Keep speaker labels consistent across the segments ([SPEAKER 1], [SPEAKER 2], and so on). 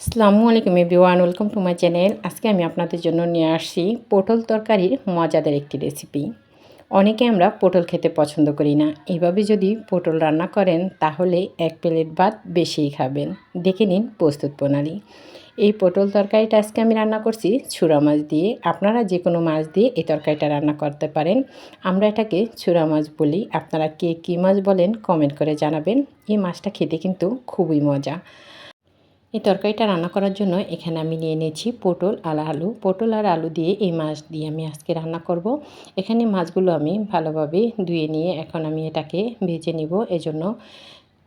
[SPEAKER 1] আসসালামু আলাইকুম everyone, welcome to my channel. আজকে আমি আপনাদের জন্য নিয়ে আসছি পটল তরকারির মজাদার একটি রেসিপি। অনেকে আমরা পটল খেতে পছন্দ করি না। এভাবে যদি পটল রান্না করেন তাহলে এক প্লেট ভাত বেশিই খাবেন। দেখে নিন প্রস্তুত প্রণালী। এই পটল তরকারিটা আজকে আমি রান্না করছি ছুরা মাছ দিয়ে। আপনারা যে কোনো মাছ দিয়ে এই তরকারিটা রান্না করতে পারেন। আমরা এটাকে ছুরা মাছ বলি। আপনারা কে কী মাছ বলেন কমেন্ট করে জানাবেন। এই মাছটা খেতে কিন্তু খুবই মজা। এই তরকারিটা রান্না করার জন্য এখানে আমি নিয়ে নিয়েছি পটল আর আলু। পটল আর আলু দিয়ে এই মাছ দিয়ে আমি আজকে রান্না করব। এখানে মাছগুলো আমি ভালোভাবে ধুয়ে নিয়ে এখন আমি এটাকে ভেজে নিব। এজন্য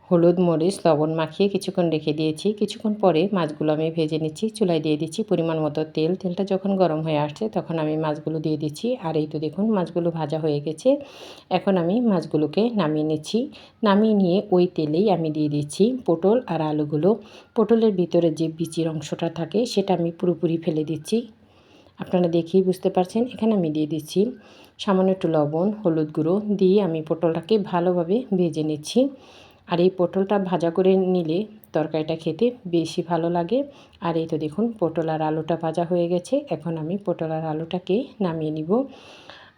[SPEAKER 1] হলুদ মরিচ লবণ মাখিয়ে কিছুক্ষণ রেখে দিয়েছি। কিছুক্ষণ পরে মাছগুলো আমি ভেজে নিচ্ছি। চুলায় দিয়ে দিচ্ছি পরিমাণ মতো তেল। তেলটা যখন গরম হয়ে আসছে তখন আমি মাছগুলো দিয়ে দিচ্ছি। আর এই তো দেখুন মাছগুলো ভাজা হয়ে গেছে। এখন আমি মাছগুলোকে নামিয়ে নিচ্ছি। নামিয়ে নিয়ে ওই তেলেই আমি দিয়ে দিচ্ছি পটল আর আলুগুলো। পটলের ভিতরে যে বিচির অংশটা থাকে সেটা আমি পুরোপুরি ফেলে দিচ্ছি। আপনারা দেখেই বুঝতে পারছেন। এখানে আমি দিয়ে দিচ্ছি সামান্য একটু লবণ হলুদ গুঁড়ো দিয়ে আমি পটলটাকে ভালোভাবে ভেজে নিচ্ছি। আর এই পটলটা ভাজা করে নিলে তরকারিটা খেতে বেশি ভালো লাগে। আর এই তো দেখুন পটল আর আলুটা ভাজা হয়ে গেছে। এখন আমি পটল আর আলুটাকে নামিয়ে নিব।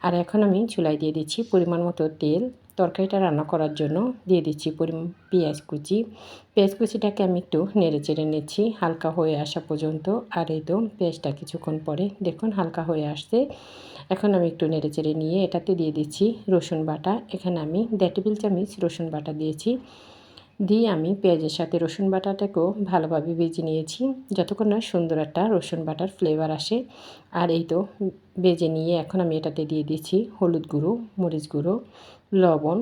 [SPEAKER 1] আর এখন আমি চুলায় দিয়ে দিচ্ছি পরিমাণ মতো তেল। তরকারিটা রান্না করার জন্য দিয়ে দিচ্ছি পেঁয়াজ কুচি। পেঁয়াজ কুচিটাকে আমি একটু নেড়ে চেড়ে নিচ্ছি হালকা হয়ে আসা পর্যন্ত। আর এই তো পেঁয়াজটা কিছুক্ষণ পরে দেখুন হালকা হয়ে আসছে। এখন আমি একটু নেড়ে চেড়ে নিয়ে এটাতে দিয়ে দিচ্ছি রসুন বাটা। এখানে আমি 1.5 টেবিল চামচ রসুন বাটা দিয়েছি। দিয়ে আমি পেঁয়াজের সাথে রসুন বাটাটাকেও ভালোভাবে ভেজে নিয়েছি যতক্ষণ না সুন্দর একটা রসুন বাটার ফ্লেভার আসে। আর এই তো ভেজে নিয়ে এখন আমি এটাতে দিয়ে দিচ্ছি হলুদ গুঁড়ো মরিচ গুঁড়ো লবণ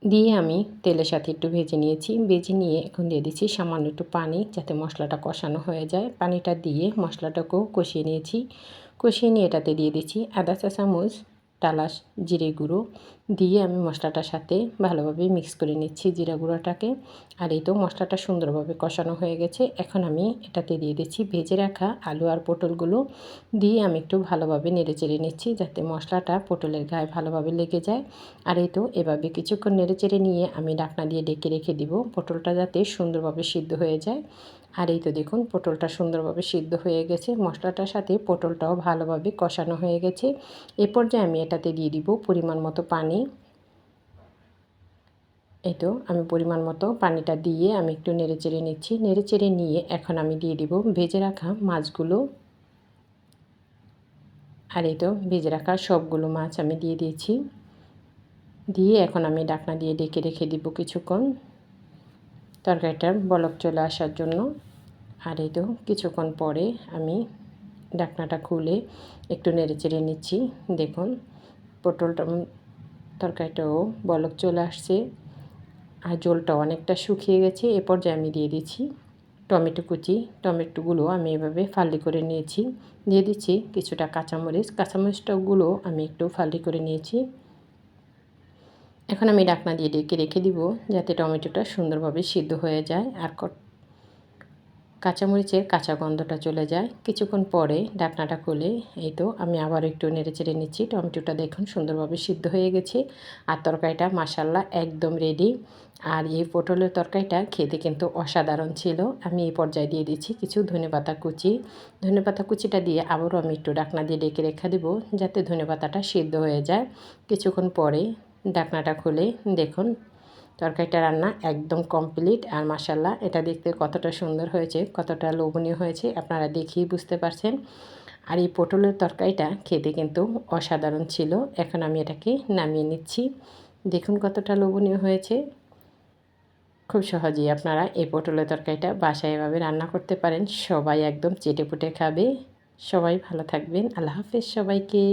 [SPEAKER 1] দিয়ে আমি তেলের সাথে একটু ভেজে নিয়েছি। ভেজে নিয়ে এখন দিয়ে দিচ্ছি সামান্য একটু পানি যাতে মশলাটা কষানো হয়ে যায়। পানিটা দিয়ে মশলাটাকেও কষিয়ে নিয়েছি। কষিয়ে নিয়ে এটাতে দিয়ে দিচ্ছি আধা চা চামচ টালা জিরে গুঁড়ো দিয়ে আমি মশলাটার সাথে ভালোভাবে মিক্স করে নিচ্ছি জিরা গুঁড়োটাকে। আর এই তো মশলাটা সুন্দরভাবে কষানো হয়ে গেছে। এখন আমি এটাতে দিয়ে দিচ্ছি ভেজে রাখা আলু আর পটলগুলো দিয়ে আমি একটু ভালোভাবে নেড়ে চেড়ে নিচ্ছি যাতে মশলাটা পটলের গায়ে ভালোভাবে লেগে যায়। আর এই তো এভাবে কিছুক্ষণ নেড়ে চেড়ে নিয়ে আমি ঢাকনা দিয়ে ঢেকে রেখে দিব পটলটা যাতে সুন্দরভাবে সিদ্ধ হয়ে যায়। আর এই তো দেখুন পটলটা সুন্দরভাবে সিদ্ধ হয়ে গেছে। মশলাটার সাথে পটলটাও ভালোভাবে কষানো হয়ে গেছে। এ পর্যায়ে আমি এটাতে দিয়ে দিব পরিমাণ মতো পানি। এই তো আমি পরিমাণ মতো পানিটা দিয়ে আমি একটু নেড়ে চেড়ে নিচ্ছি। নেড়ে চেড়ে নিয়ে এখন আমি দিয়ে দিব ভেজে রাখা মাছগুলো। আর এই তো ভেজে রাখা সবগুলো মাছ আমি দিয়ে দিয়েছি। দিয়ে এখন আমি ঢাকনা দিয়ে ঢেকে রেখে দিব কিছুক্ষণ তরকারিটার বলক চলে আসার জন্য। আর এই তো কিছুক্ষণ পরে আমি ঢাকনাটা খুলে একটু নেড়ে চেড়ে নিচ্ছি। দেখুন পটলটা তরকারিটাও বলক চলে আসছে আর ঝোলটা অনেকটা শুকিয়ে গেছে। এ পর্যায়ে আমি দিয়ে দিচ্ছি টমেটো কুচি। টমেটোগুলো আমি এভাবে ফালি করে নিয়েছি। দিয়ে দিচ্ছি কিছুটা কাঁচামরিচ। কাঁচামরিচটাগুলো আমি একটু ফালি করে নিয়েছি। এখন আমি ঢাকনা দিয়ে ঢেকে রেখে দিব যাতে টমেটোটা সুন্দরভাবে সিদ্ধ হয়ে যায় আর কাঁচামরিচের কাঁচা গন্ধটা চলে যায়। কিছুক্ষণ পরে ঢাকনাটা খুলে এই তো আমি আবার একটু নেড়ে চেড়ে নিচ্ছি। টমেটোটা দেখুন সুন্দরভাবে সিদ্ধ হয়ে গেছে আর তরকারিটা মাশাআল্লাহ একদম রেডি। আর এই পটলের তরকারিটা খেতে কিন্তু অসাধারণ ছিল। আমি এই পর্যায়ে দিয়ে দিচ্ছি কিছু ধনেপাতা কুচি। ধনেপাতা কুচিটা দিয়ে আবারও আমি একটু ঢাকনা দিয়ে ঢেকে রেখে দেবো যাতে ধনেপাতাটা সিদ্ধ হয়ে যায়। কিছুক্ষণ পরে ঢাকনাটা খুলে দেখুন তরকারিটা রান্না একদম কমপ্লিট। আর মাশাআল্লাহ এটা দেখতে কতটা সুন্দর হয়েছে কতটা লোভনীয় হয়েছে আপনারা দেখেই বুঝতে পারছেন। আর এই পটলের তরকারিটা খেতে কিন্তু অসাধারণ ছিল। এখন আমি এটাকে নামিয়ে নিচ্ছি। দেখুন কতটা লোভনীয় হয়েছে। খুব সহজেই আপনারা এই পটলের তরকারিটা বাসায় এভাবে রান্না করতে পারেন। সবাই একদম চেটেপুটে খাবে। সবাই ভালো থাকবেন। আল্লাহ হাফেজ সবাইকে।